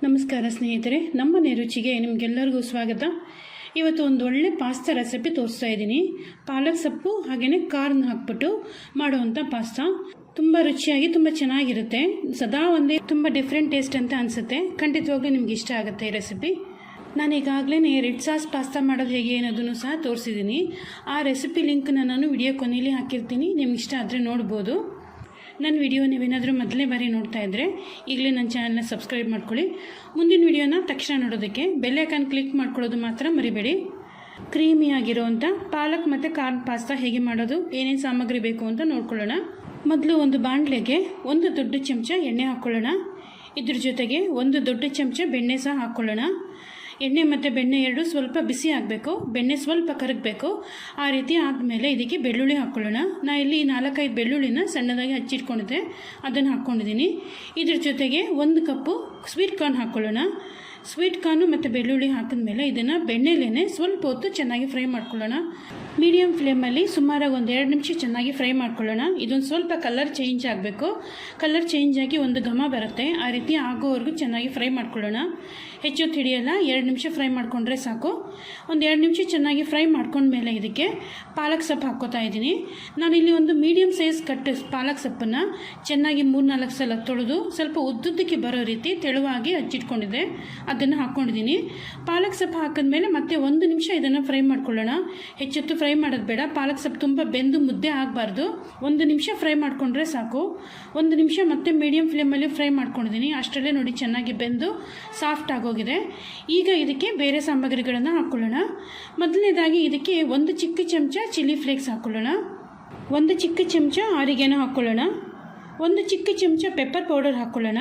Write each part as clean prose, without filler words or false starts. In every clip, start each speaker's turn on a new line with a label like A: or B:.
A: ನಮಸ್ಕಾರ ಸ್ನೇಹಿತರೆ, ನಮ್ಮನೆ ರುಚಿಗೆ ನಿಮಗೆಲ್ಲರಿಗೂ ಸ್ವಾಗತ. ಇವತ್ತು ಒಂದು ಒಳ್ಳೆ ಪಾಸ್ತಾ ರೆಸಿಪಿ ತೋರಿಸ್ತಾ ಇದ್ದೀನಿ. ಪಾಲಕ್ ಸೊಪ್ಪು ಹಾಗೆಯೇ ಕಾರ್ನ್ ಹಾಕ್ಬಿಟ್ಟು ಮಾಡುವಂಥ ಪಾಸ್ತಾ ತುಂಬ ರುಚಿಯಾಗಿ ತುಂಬ ಚೆನ್ನಾಗಿರುತ್ತೆ. ಸದಾ ಒಂದೇ ತುಂಬ ಡಿಫ್ರೆಂಟ್ ಟೇಸ್ಟ್ ಅಂತ ಅನಿಸುತ್ತೆ. ಖಂಡಿತವಾಗ್ಲೂ ನಿಮ್ಗೆ ಇಷ್ಟ ಆಗುತ್ತೆ ಈ ರೆಸಿಪಿ. ನಾನು ಈಗಾಗಲೇ ರೆಡ್ ಸಾಸ್ ಪಾಸ್ತಾ ಮಾಡೋದು ಹೇಗೆ ಅನ್ನೋದನ್ನು ಸಹ ತೋರಿಸಿದ್ದೀನಿ. ಆ ರೆಸಿಪಿ ಲಿಂಕ್ನ ನಾನು ವಿಡಿಯೋ ಕೊನೆಯಲ್ಲಿ ಹಾಕಿರ್ತೀನಿ. ನಿಮ್ಗೆ ಇಷ್ಟ ಆದರೆ ನೋಡ್ಬೋದು. ನನ್ನ ವಿಡಿಯೋ ನೀವೇನಾದರೂ ಮೊದಲನೇ ಬಾರಿ ನೋಡ್ತಾ ಇದ್ದರೆ ಈಗಲೇ ನನ್ನ ಚಾನಲ್ನ ಸಬ್ಸ್ಕ್ರೈಬ್ ಮಾಡ್ಕೊಳ್ಳಿ. ಮುಂದಿನ ವಿಡಿಯೋನ ತಕ್ಷಣ ನೋಡೋದಕ್ಕೆ ಬೆಲ್ ಐಕಾನ್ ಕ್ಲಿಕ್ ಮಾಡ್ಕೊಳ್ಳೋದು ಮಾತ್ರ ಮರಿಬೇಡಿ. ಕ್ರೀಮಿಯಾಗಿರೋವಂಥ ಪಾಲಕ್ ಮತ್ತು ಕಾರ್ನ್ ಪಾಸ್ತಾ ಹೇಗೆ ಮಾಡೋದು, ಏನೇನು ಸಾಮಗ್ರಿ ಬೇಕು ಅಂತ ನೋಡ್ಕೊಳ್ಳೋಣ. ಮೊದಲು ಒಂದು ಬಾಣಲೆಗೆ 1 ದೊಡ್ಡ ಚಮಚ ಎಣ್ಣೆ ಹಾಕ್ಕೊಳ್ಳೋಣ. ಇದ್ರ ಜೊತೆಗೆ 1 ದೊಡ್ಡ ಚಮಚ ಬೆಣ್ಣೆ ಸಹ ಹಾಕ್ಕೊಳ್ಳೋಣ. ಎಣ್ಣೆ ಮತ್ತು ಬೆಣ್ಣೆ ಎರಡು ಸ್ವಲ್ಪ ಬಿಸಿ ಆಗಬೇಕು, ಬೆಣ್ಣೆ ಸ್ವಲ್ಪ ಕರಗಬೇಕು. ಆ ರೀತಿ ಆದಮೇಲೆ ಇದಕ್ಕೆ ಬೆಳ್ಳುಳ್ಳಿ ಹಾಕ್ಕೊಳ್ಳೋಣ. ನಾನು ಇಲ್ಲಿ 4-5 ಬೆಳ್ಳುಳ್ಳಿನ ಸಣ್ಣದಾಗಿ ಹಚ್ಚಿಟ್ಕೊಂಡಿದ್ದೆ, ಅದನ್ನು ಹಾಕ್ಕೊಂಡಿದ್ದೀನಿ. ಇದ್ರ ಜೊತೆಗೆ 1 ಕಪ್ಪು ಸ್ವೀಟ್ ಕಾರ್ನ್ ಹಾಕ್ಕೊಳ್ಳೋಣ. ಸ್ವೀಟ್ ಕಾರ್ನು ಮತ್ತು ಬೆಳ್ಳುಳ್ಳಿ ಹಾಕಿದ್ಮೇಲೆ ಇದನ್ನು ಬೆಣ್ಣೆಲೇ ಸ್ವಲ್ಪ ಹೊತ್ತು ಚೆನ್ನಾಗಿ ಫ್ರೈ ಮಾಡ್ಕೊಳ್ಳೋಣ. ಮೀಡಿಯಮ್ ಫ್ಲೇಮಲ್ಲಿ ಸುಮಾರಾಗಿ 1-2 ನಿಮಿಷ ಚೆನ್ನಾಗಿ ಫ್ರೈ ಮಾಡ್ಕೊಳ್ಳೋಣ. ಇದೊಂದು ಸ್ವಲ್ಪ ಕಲರ್ ಚೇಂಜ್ ಆಗಬೇಕು. ಕಲರ್ ಚೇಂಜ್ ಆಗಿ ಒಂದು ಘಮ ಬರುತ್ತೆ. ಆ ರೀತಿ ಆಗೋವರೆಗೂ ಚೆನ್ನಾಗಿ ಫ್ರೈ ಮಾಡ್ಕೊಳ್ಳೋಣ. ಹೆಚ್ಚೊತ್ತು ಹಿಡಿಯಲ್ಲ, 2 ನಿಮಿಷ ಫ್ರೈ ಮಾಡಿಕೊಂಡ್ರೆ ಸಾಕು. 1-2 ನಿಮಿಷ ಚೆನ್ನಾಗಿ ಫ್ರೈ ಮಾಡ್ಕೊಂಡ್ಮೇಲೆ ಇದಕ್ಕೆ ಪಾಲಕ್ ಸೊಪ್ಪು ಹಾಕ್ಕೋತಾ ಇದ್ದೀನಿ. ನಾನಿಲ್ಲಿ ಒಂದು ಮೀಡಿಯಮ್ ಸೈಜ್ ಕಟ್ ಪಾಲಕ್ ಸೊಪ್ಪನ್ನು ಚೆನ್ನಾಗಿ 3-4 ಸಲ ತೊಳೆದು ಸ್ವಲ್ಪ ಉದ್ದುದ್ದಕ್ಕೆ ಬರೋ ರೀತಿ ತೆಳುವಾಗಿ ಹಚ್ಚಿಟ್ಕೊಂಡಿದ್ದೆ, ಅದನ್ನು ಹಾಕ್ಕೊಂಡಿದ್ದೀನಿ. ಪಾಲಕ್ ಸೊಪ್ಪು ಹಾಕಿದ್ಮೇಲೆ ಮತ್ತೆ 1 ನಿಮಿಷ ಇದನ್ನು ಫ್ರೈ ಮಾಡ್ಕೊಳ್ಳೋಣ. ಹೆಚ್ಚೊತ್ತು ಫ್ರೈ ಮಾಡೋದು ಬೇಡ, ಪಾಲಕ್ ಸೊಪ್ಪು ತುಂಬ ಬೆಂದು ಮುದ್ದೆ ಆಗಬಾರ್ದು. 1 ನಿಮಿಷ ಫ್ರೈ ಮಾಡಿಕೊಂಡ್ರೆ ಸಾಕು. 1 ನಿಮಿಷ ಮತ್ತೆ ಮೀಡಿಯಮ್ ಫ್ಲೇಮಲ್ಲಿ ಫ್ರೈ ಮಾಡ್ಕೊಂಡಿದ್ದೀನಿ. ಅಷ್ಟರಲ್ಲೇ ನೋಡಿ ಚೆನ್ನಾಗಿ ಬೆಂದು ಸಾಫ್ಟ್ ಆಗೋಗಿದೆ. ಈಗ ಇದಕ್ಕೆ ಬೇರೆ ಸಾಮಗ್ರಿಗಳನ್ನು ಹಾಕ್ಕೊಳ್ಳೋಣ. ಮೊದಲನೇದಾಗಿ ಇದಕ್ಕೆ 1 ಚಿಕ್ಕ ಚಮಚ ಚಿಲ್ಲಿ ಫ್ಲೇಕ್ಸ್ ಹಾಕ್ಕೊಳ್ಳೋಣ. 1 ಚಿಕ್ಕ ಚಮಚ ಆರಿಗೆನೋ ಹಾಕ್ಕೊಳ್ಳೋಣ. 1 ಚಿಕ್ಕ ಚಮಚ ಪೆಪ್ಪರ್ ಪೌಡರ್ ಹಾಕ್ಕೊಳ್ಳೋಣ.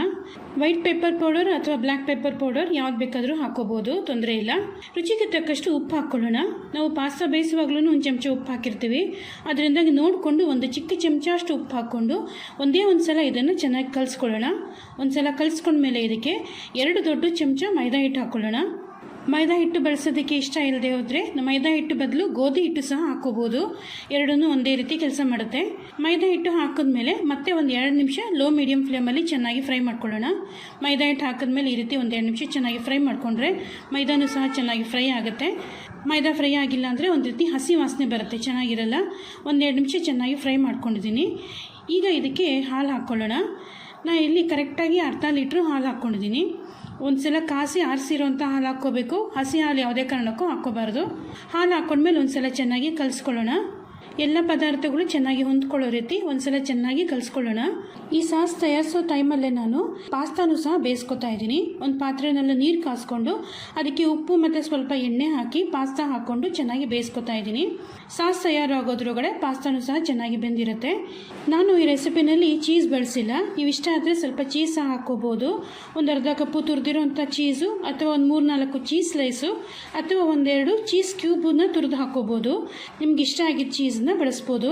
A: ವೈಟ್ ಪೆಪ್ಪರ್ ಪೌಡರ್ ಅಥವಾ ಬ್ಲ್ಯಾಕ್ ಪೆಪ್ಪರ್ ಪೌಡರ್ ಯಾವ್ದು ಬೇಕಾದರೂ ಹಾಕ್ಕೋಬೋದು, ತೊಂದರೆ ಇಲ್ಲ. ರುಚಿಗೆ ತಕ್ಕಷ್ಟು ಉಪ್ಪು ಹಾಕ್ಕೊಳ್ಳೋಣ. ನಾವು ಪಾಸ್ತಾ ಬೇಯಿಸುವಾಗಲೂ 1 ಚಮಚ ಉಪ್ಪು ಹಾಕಿರ್ತೀವಿ. ಅದರಿಂದ ನೋಡಿಕೊಂಡು 1 ಚಿಕ್ಕ ಚಮಚ ಅಷ್ಟು ಉಪ್ಪು ಹಾಕ್ಕೊಂಡು ಒಂದೇ ಒಂದು ಸಲ ಇದನ್ನು ಚೆನ್ನಾಗಿ ಕಲಿಸ್ಕೊಳ್ಳೋಣ. ಒಂದು ಸಲ ಕಲಿಸ್ಕೊಂಡ್ಮೇಲೆ ಇದಕ್ಕೆ 2 ದೊಡ್ಡ ಚಮಚ ಮೈದಾ ಹಿಟ್ಟು ಹಾಕ್ಕೊಳ್ಳೋಣ. ಮೈದಾ ಹಿಟ್ಟು ಬಳಸೋದಕ್ಕೆ ಇಷ್ಟ ಇಲ್ಲದೆ ಹೋದರೆ ಮೈದಾ ಹಿಟ್ಟು ಬದಲು ಗೋಧಿ ಹಿಟ್ಟು ಸಹ ಹಾಕ್ಕೋಬೋದು. ಎರಡನ್ನೂ ಒಂದೇ ರೀತಿ ಕೆಲಸ ಮಾಡುತ್ತೆ. ಮೈದಾ ಹಿಟ್ಟು ಹಾಕಿದ್ಮೇಲೆ ಮತ್ತೆ 1-2 ನಿಮಿಷ ಲೋ ಮೀಡಿಯಮ್ ಫ್ಲೇಮಲ್ಲಿ ಚೆನ್ನಾಗಿ ಫ್ರೈ ಮಾಡ್ಕೊಳ್ಳೋಣ. ಮೈದಾ ಹಿಟ್ಟು ಹಾಕಿದ್ಮೇಲೆ ಈ ರೀತಿ 1-2 ನಿಮಿಷ ಚೆನ್ನಾಗಿ ಫ್ರೈ ಮಾಡಿಕೊಂಡ್ರೆ ಮೈದಾನೂ ಸಹ ಚೆನ್ನಾಗಿ ಫ್ರೈ ಆಗುತ್ತೆ. ಮೈದಾ ಫ್ರೈ ಆಗಿಲ್ಲ ಅಂದರೆ ಒಂದು ರೀತಿ ಹಸಿ ವಾಸನೆ ಬರುತ್ತೆ, ಚೆನ್ನಾಗಿರಲ್ಲ. 1-2 ನಿಮಿಷ ಚೆನ್ನಾಗಿ ಫ್ರೈ ಮಾಡ್ಕೊಂಡಿದ್ದೀನಿ. ಈಗ ಇದಕ್ಕೆ ಹಾಲು ಹಾಕ್ಕೊಳ್ಳೋಣ. ನಾನು ಇಲ್ಲಿ ಕರೆಕ್ಟಾಗಿ ಅರ್ಧ ಲೀಟ್ರ್ ಹಾಲು ಹಾಕ್ಕೊಂಡಿದ್ದೀನಿ. ಒಂದು ಸಲ ಕಾಸಿ ಆರಿಸಿರೋಂಥ ಹಾಲು ಹಾಕ್ಕೋಬೇಕು, ಹಸಿ ಹಾಲು ಯಾವುದೇ ಕಾರಣಕ್ಕೂ ಹಾಕ್ಕೋಬಾರ್ದು. ಹಾಲು ಹಾಕ್ಕೊಂಡ್ಮೇಲೆ ಒಂದು ಸಲ ಚೆನ್ನಾಗಿ ಕಲಿಸ್ಕೊಳ್ಳೋಣ. ಎಲ್ಲ ಪದಾರ್ಥಗಳು ಚೆನ್ನಾಗಿ ಹೊಂದ್ಕೊಳ್ಳೋ ರೀತಿ ಒಂದು ಸಲ ಚೆನ್ನಾಗಿ ಕಲಿಸ್ಕೊಳ್ಳೋಣ. ಈ ಸಾಸ್ ತಯಾರಿಸೋ ಟೈಮಲ್ಲೇ ನಾನು ಪಾಸ್ತಾನು ಸಹ ಬೇಯಿಸ್ಕೊತಾ ಇದ್ದೀನಿ. ಒಂದು ಪಾತ್ರೆನೆಲ್ಲ ನೀರು ಕಾಸ್ಕೊಂಡು ಅದಕ್ಕೆ ಉಪ್ಪು ಮತ್ತು ಸ್ವಲ್ಪ ಎಣ್ಣೆ ಹಾಕಿ ಪಾಸ್ತಾ ಹಾಕ್ಕೊಂಡು ಚೆನ್ನಾಗಿ ಬೇಯಿಸ್ಕೊತಾ ಇದ್ದೀನಿ. ಸಾಸ್ ತಯಾರಾಗೋದ್ರೊಳಗಡೆ ಪಾಸ್ತಾನು ಸಹ ಚೆನ್ನಾಗಿ ಬೆಂದಿರುತ್ತೆ. ನಾನು ಈ ರೆಸಿಪಿನಲ್ಲಿ ಚೀಸ್ ಬಳಸಿಲ್ಲ. ಇವಿಷ್ಟ ಆದರೆ ಸ್ವಲ್ಪ ಚೀಸ್ ಸಹ ಹಾಕ್ಕೋಬೋದು. ಒಂದು ಅರ್ಧ ಕಪ್ಪು ತುರಿದಿರೋಂಥ ಚೀಸು ಅಥವಾ ಒಂದು 3-4 ಚೀಸ್ ಸ್ಲೈಸು ಅಥವಾ 1-2 ಚೀಸ್ ಕ್ಯೂಬನ್ನ ತುರಿದು ಹಾಕ್ಕೋಬೋದು. ನಿಮ್ಗೆ ಇಷ್ಟ ಆಗಿದ್ದ ಚೀಸ್ನ ಬಳಸ್ಬೋದು.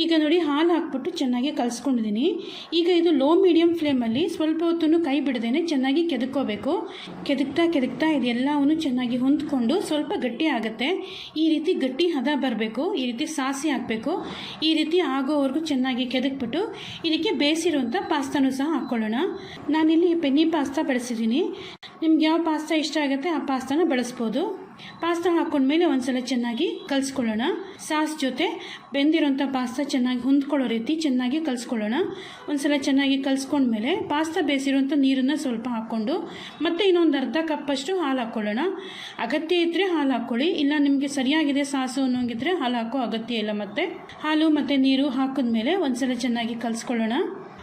A: ಈಗ ನೋಡಿ ಹಾಲು ಹಾಕ್ಬಿಟ್ಟು ಚೆನ್ನಾಗಿ ಕಲಿಸ್ಕೊಂಡಿದ್ದೀನಿ. ಈಗ ಇದು ಲೋ ಮೀಡಿಯಮ್ ಫ್ಲೇಮಲ್ಲಿ ಸ್ವಲ್ಪ ಹೊತ್ತು ಕೈ ಬಿಡದೇನೆ ಚೆನ್ನಾಗಿ ಕೆದಕ್ಕೋಬೇಕು. ಕೆದಕ್ತಾ ಇದೆಲ್ಲವನ್ನು ಚೆನ್ನಾಗಿ ಹೊಂದ್ಕೊಂಡು ಸ್ವಲ್ಪ ಗಟ್ಟಿ ಆಗುತ್ತೆ. ಈ ರೀತಿ ಗಟ್ಟಿ ಹದ ಬರಬೇಕು. ಈ ರೀತಿ ಸಾಸಿ ಹಾಕಬೇಕು. ಈ ರೀತಿ ಆಗೋವರೆಗೂ ಚೆನ್ನಾಗಿ ಕೆದಕ್ಬಿಟ್ಟು ಇದಕ್ಕೆ ಬೇಯಿಸಿರುವಂಥ ಪಾಸ್ತಾನು ಸಹ ಹಾಕ್ಕೊಳ್ಳೋಣ. ನಾನಿಲ್ಲಿ ಪೆನ್ನಿ ಪಾಸ್ತಾ ಬಳಸಿದ್ದೀನಿ. ನಿಮ್ಗೆ ಯಾವ ಪಾಸ್ತಾ ಇಷ್ಟ ಆಗುತ್ತೆ ಆ ಪಾಸ್ತಾನ ಬಳಸ್ಬೋದು. ಪಾಸ್ತಾ ಹಾಕ್ಕೊಂಡ್ಮೇಲೆ ಒಂದ್ಸಲ ಚೆನ್ನಾಗಿ ಕಲಿಸ್ಕೊಳ್ಳೋಣ. ಸಾಸ್ ಜೊತೆ ಬೆಂದಿರೋಂಥ ಪಾಸ್ತಾ ಚೆನ್ನಾಗಿ ಹೊಂದ್ಕೊಳ್ಳೋ ರೀತಿ ಚೆನ್ನಾಗಿ ಕಲಿಸ್ಕೊಳ್ಳೋಣ. ಒಂದ್ಸಲ ಚೆನ್ನಾಗಿ ಕಲಿಸ್ಕೊಂಡ್ಮೇಲೆ ಪಾಸ್ತಾ ಬೇಯಿಸಿರೋಂಥ ನೀರನ್ನು ಸ್ವಲ್ಪ ಹಾಕ್ಕೊಂಡು ಮತ್ತೆ ಇನ್ನೊಂದು ಅರ್ಧ ಕಪ್ಪಷ್ಟು ಹಾಲು ಹಾಕ್ಕೊಳ್ಳೋಣ. ಅಗತ್ಯ ಇದ್ದರೆ ಹಾಲು ಹಾಕ್ಕೊಳ್ಳಿ, ಇಲ್ಲ ನಿಮಗೆ ಸರಿಯಾಗಿದೆ ಸಾಸು ಅನ್ನೋಂಗಿದ್ರೆ ಹಾಲು ಹಾಕೋ ಅಗತ್ಯ ಇಲ್ಲ. ಮತ್ತೆ ಹಾಲು ಮತ್ತು ನೀರು ಹಾಕಿದ್ಮೇಲೆ ಒಂದ್ಸಲ ಚೆನ್ನಾಗಿ ಕಲಿಸ್ಕೊಳ್ಳೋಣ.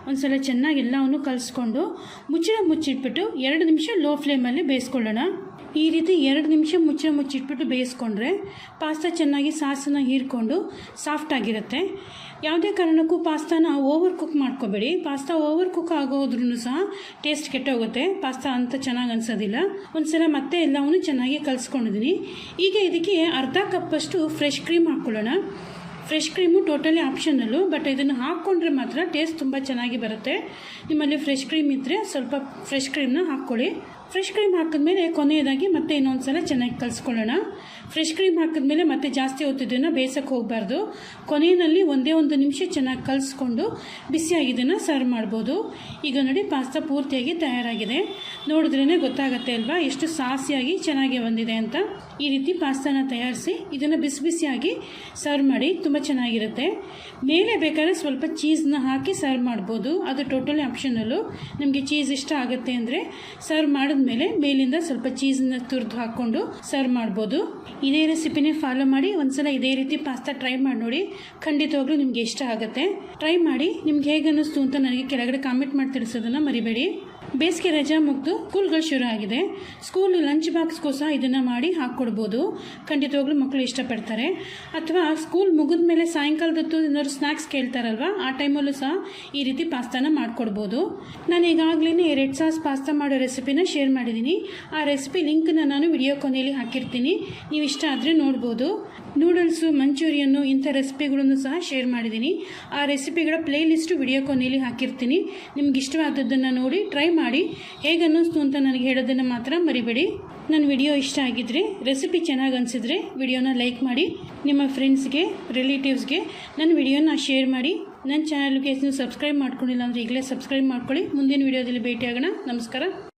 A: ಒಂದ್ಸಲ ಚೆನ್ನಾಗಿ ಎಲ್ಲವನ್ನು ಕಲಿಸ್ಕೊಂಡು ಮುಚ್ಚಿಟ್ಬಿಟ್ಟು 2 ನಿಮಿಷ ಲೋ ಫ್ಲೇಮಲ್ಲಿ ಬೇಯಿಸ್ಕೊಳ್ಳೋಣ. ಈ ರೀತಿ 2 ನಿಮಿಷ ಮುಚ್ಚಿಟ್ಬಿಟ್ಟು ಬೇಯಿಸ್ಕೊಂಡ್ರೆ ಪಾಸ್ತಾ ಚೆನ್ನಾಗಿ ಸಾಸನ್ನು ಹೀರ್ಕೊಂಡು ಸಾಫ್ಟ್ ಆಗಿರುತ್ತೆ. ಯಾವುದೇ ಕಾರಣಕ್ಕೂ ಪಾಸ್ತಾನ ಓವರ್ ಕುಕ್ ಮಾಡ್ಕೋಬೇಡಿ. ಪಾಸ್ತಾ ಓವರ್ ಕುಕ್ ಆಗೋದ್ರೂ ಸಹ ಟೇಸ್ಟ್ ಕೆಟ್ಟೋಗುತ್ತೆ. ಪಾಸ್ತಾ ಅಂತ ಚೆನ್ನಾಗಿ ಅನಿಸೋದಿಲ್ಲ. ಒಂದು ಸಲ ಮತ್ತೆ ಎಲ್ಲವನ್ನು ಚೆನ್ನಾಗಿ ಕಲಿಸ್ಕೊಂಡಿದ್ದೀನಿ. ಈಗ ಇದಕ್ಕೆ ಅರ್ಧ ಕಪ್ಪಷ್ಟು ಫ್ರೆಶ್ ಕ್ರೀಮ್ ಹಾಕ್ಕೊಳ್ಳೋಣ. Fresh cream totally optional, but ಇದನ್ನು ಹಾಕ್ಕೊಂಡ್ರೆ ಮಾತ್ರ ಟೇಸ್ಟ್ ತುಂಬ ಚೆನ್ನಾಗಿ ಬರುತ್ತೆ. ನಿಮ್ಮಲ್ಲಿ ಫ್ರೆಶ್ ಕ್ರೀಮ್ ಇದ್ದರೆ ಸ್ವಲ್ಪ ಫ್ರೆಶ್ ಕ್ರೀಮ್ನ ಹಾಕ್ಕೊಳ್ಳಿ. ಫ್ರೆಶ್ ಕ್ರೀಮ್ ಹಾಕಿದ್ಮೇಲೆ ಕೊನೆಯದಾಗಿ ಮತ್ತೆ ಇನ್ನೊಂದು ಸಲ ಚೆನ್ನಾಗಿ ಕಲಿಸ್ಕೊಳ್ಳೋಣ. ಫ್ರೆಶ್ ಕ್ರೀಮ್ ಹಾಕಿದ್ಮೇಲೆ ಮತ್ತೆ ಜಾಸ್ತಿ ಹೊತ್ತಿದ್ದನ್ನು ಬೇಯಿಸೋಕ್ಕೆ ಹೋಗಬಾರ್ದು. ಕೊನೆಯಲ್ಲಿ ಒಂದೇ ಒಂದು ನಿಮಿಷ ಚೆನ್ನಾಗಿ ಕಲಿಸ್ಕೊಂಡು ಬಿಸಿಯಾಗಿದ್ದನ್ನು ಸರ್ವ್ ಮಾಡ್ಬೋದು. ಈಗ ನೋಡಿ ಪಾಸ್ತಾ ಪೂರ್ತಿಯಾಗಿ ತಯಾರಾಗಿದೆ. ನೋಡಿದ್ರೇ ಗೊತ್ತಾಗುತ್ತೆ ಅಲ್ವಾ ಎಷ್ಟು ಸಾಸಿಯಾಗಿ ಚೆನ್ನಾಗಿ ಬಂದಿದೆ ಅಂತ. ಈ ರೀತಿ ಪಾಸ್ತಾನ ತಯಾರಿಸಿ ಇದನ್ನು ಬಿಸಿ ಬಿಸಿಯಾಗಿ ಸರ್ವ್ ಮಾಡಿ, ತುಂಬ ಚೆನ್ನಾಗಿರುತ್ತೆ. ಮೇಲೆ ಬೇಕಾದ್ರೆ ಸ್ವಲ್ಪ ಚೀಸ್ನ ಹಾಕಿ ಸರ್ವ್ ಮಾಡ್ಬೋದು, ಅದು ಟೋಟಲಿ ಆಪ್ಷನಲ್ಲು. ನಿಮಗೆ ಚೀಸ್ ಇಷ್ಟ ಆಗುತ್ತೆ ಅಂದರೆ ಸರ್ವ್ ಮಾಡಿದ್ಮೇಲೆ ಮೇಲಿಂದ ಸ್ವಲ್ಪ ಚೀಸ್ನ ತುರಿದು ಹಾಕ್ಕೊಂಡು ಸರ್ವ್ ಮಾಡ್ಬೋದು. ಇದೇ ರೆಸಿಪಿನೇ ಫಾಲೋ ಮಾಡಿ ಒಂದ್ಸಲ ಇದೇ ರೀತಿ ಪಾಸ್ತಾ ಟ್ರೈ ಮಾಡಿ ನೋಡಿ, ಖಂಡಿತವಾಗ್ಲೂ ನಿಮಗೆ ಇಷ್ಟ ಆಗುತ್ತೆ. ಟ್ರೈ ಮಾಡಿ ನಿಮ್ಗೆ ಹೇಗೆ ಅನ್ನಿಸ್ತು ಅಂತ ನನಗೆ ಕೆಳಗಡೆ ಕಾಮೆಂಟ್ ಮಾಡಿ ತಿಳಿಸೋದನ್ನು ಮರಿಬೇಡಿ. ಬೇಸಿಗೆ ರಜಾ ಮುಗಿದು ಸ್ಕೂಲ್ಗಳು ಶುರು ಆಗಿದೆ. ಸ್ಕೂಲ್ ಲಂಚ್ ಬಾಕ್ಸ್ಗೂ ಸಹ ಇದನ್ನು ಮಾಡಿ ಹಾಕ್ಕೊಡ್ಬೋದು, ಖಂಡಿತವಾಗ್ಲೂ ಮಕ್ಕಳು ಇಷ್ಟಪಡ್ತಾರೆ. ಅಥವಾ ಸ್ಕೂಲ್ ಮುಗಿದ ಮೇಲೆ ಸಾಯಂಕಾಲದತ್ತು ಏನಾದ್ರು ಸ್ನ್ಯಾಕ್ಸ್ ಕೇಳ್ತಾರಲ್ವ, ಆ ಟೈಮಲ್ಲೂ ಸಹ ಈ ರೀತಿ ಪಾಸ್ತಾನ ಮಾಡಿಕೊಡ್ಬೋದು. ನಾನು ಈಗಾಗಲೇ ರೆಡ್ ಸಾಸ್ ಪಾಸ್ತಾ ಮಾಡೋ ರೆಸಿಪಿನ ಶೇರ್ ಮಾಡಿದ್ದೀನಿ. ಆ ರೆಸಿಪಿ ಲಿಂಕ್ನ ನಾನು ವಿಡಿಯೋ ಕೊನೆಯಲ್ಲಿ ಹಾಕಿರ್ತೀನಿ, ನೀವು ಇಷ್ಟ ಆದರೆ ನೋಡ್ಬೋದು. ನೂಡಲ್ಸು, ಮಂಚೂರಿಯನ್ನು ಇಂಥ ರೆಸಿಪಿಗಳನ್ನು ಸಹ ಶೇರ್ ಮಾಡಿದ್ದೀನಿ. ಆ ರೆಸಿಪಿಗಳ ಪ್ಲೇ ಲಿಸ್ಟು ವಿಡಿಯೋ ಕೊನೆಯಲ್ಲಿ ಹಾಕಿರ್ತೀನಿ. ನಿಮ್ಗೆ ಇಷ್ಟವಾದದ್ದನ್ನು ನೋಡಿ ಟ್ರೈ ಮಾಡಿ ಹೇಗೆ ಅನ್ನಿಸ್ತು ಅಂತ ನನಗೆ ಹೇಳೋದನ್ನು ಮಾತ್ರ ಮರಿಬೇಡಿ. ನನ್ನ ವಿಡಿಯೋ ಇಷ್ಟ ಆಗಿದ್ದರೆ, ರೆಸಿಪಿ ಚೆನ್ನಾಗಿ ಅನಿಸಿದ್ರೆ ವಿಡಿಯೋನ ಲೈಕ್ ಮಾಡಿ, ನಿಮ್ಮ ಫ್ರೆಂಡ್ಸ್ಗೆ, ರಿಲೇಟಿವ್ಸ್ಗೆ ನನ್ನ ವಿಡಿಯೋನ ಶೇರ್ ಮಾಡಿ. ನನ್ನ ಚಾನಲ್ಗೆ ನೀವು ಸಬ್ಸ್ಕ್ರೈಬ್ ಮಾಡ್ಕೊಂಡಿಲ್ಲ ಅಂದರೆ ಈಗಲೇ ಸಬ್ಸ್ಕ್ರೈಬ್ ಮಾಡ್ಕೊಳ್ಳಿ. ಮುಂದಿನ ವಿಡಿಯೋದಲ್ಲಿ ಭೇಟಿಯಾಗೋಣ. ನಮಸ್ಕಾರ.